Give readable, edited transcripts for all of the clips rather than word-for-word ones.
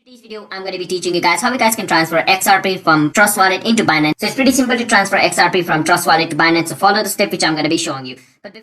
Today's video, I'm going to be teaching you guys how you guys can transfer XRP from Trust Wallet into Binance. So it's pretty simple to transfer XRP from Trust Wallet to Binance. So follow the step which I'm going to be showing you. But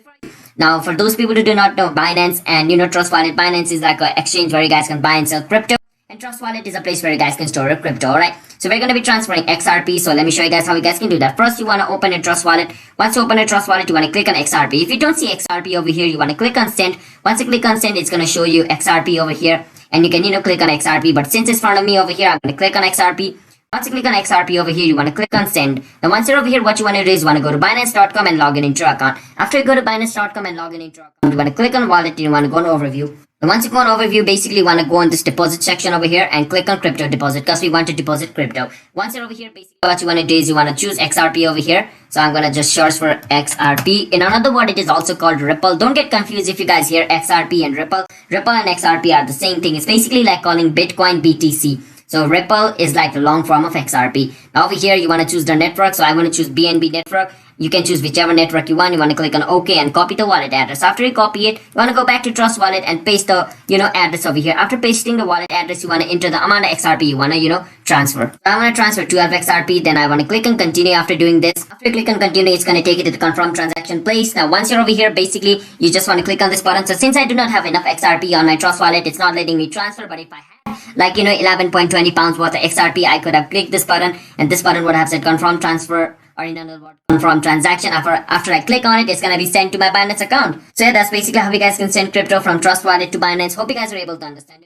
now, for those people who do not know Binance and Trust Wallet, Binance is like an exchange where you guys can buy and sell crypto, and Trust Wallet is a place where you guys can store your crypto. Alright, so we're going to be transferring XRP. So let me show you guys how you guys can do that. First, you want to open a Trust Wallet. Once you open a Trust Wallet, you want to click on XRP. If you don't see XRP over here, you want to click on send. Once you click on send, it's going to show you XRP over here. And you can, click on XRP. But since it's in front of me over here, I'm going to click on XRP. Once you click on XRP over here, you want to click on send. Now, once you're over here, what you want to do is you want to go to Binance.com and log in into your account. After you go to Binance.com and log in into your account, you want to click on wallet and you want to go on overview. And once you go on overview, basically you want to go on this deposit section over here and click on crypto deposit because we want to deposit crypto. Once you're over here, basically what you want to do is you want to choose XRP over here. So I'm going to just search for XRP. In another word, it is also called Ripple. Don't get confused if you guys hear XRP and Ripple. Ripple and XRP are the same thing. It's basically like calling Bitcoin BTC. So Ripple is like the long form of XRP. Now over here, you want to choose the network. So I want to choose BNB network. You can choose whichever network you want. You want to click on OK and copy the wallet address. After you copy it, you want to go back to Trust Wallet and paste the, address over here. After pasting the wallet address, you want to enter the amount of XRP you want to, transfer. So I want to transfer 12 XRP. Then I want to click on continue after doing this. After you click on continue, it's going to take you to the confirm transaction place. Now, once you're over here, basically, you just want to click on this button. So since I do not have enough XRP on my Trust Wallet, it's not letting me transfer. But if I had, 11.20 pounds worth of XRP, I could have clicked this button and this button would have said confirm transfer, or in another word, confirm transaction. After I click on it, it's gonna be sent to my Binance account. So yeah, that's basically how you guys can send crypto from Trust Wallet to Binance. Hope you guys are able to understand it.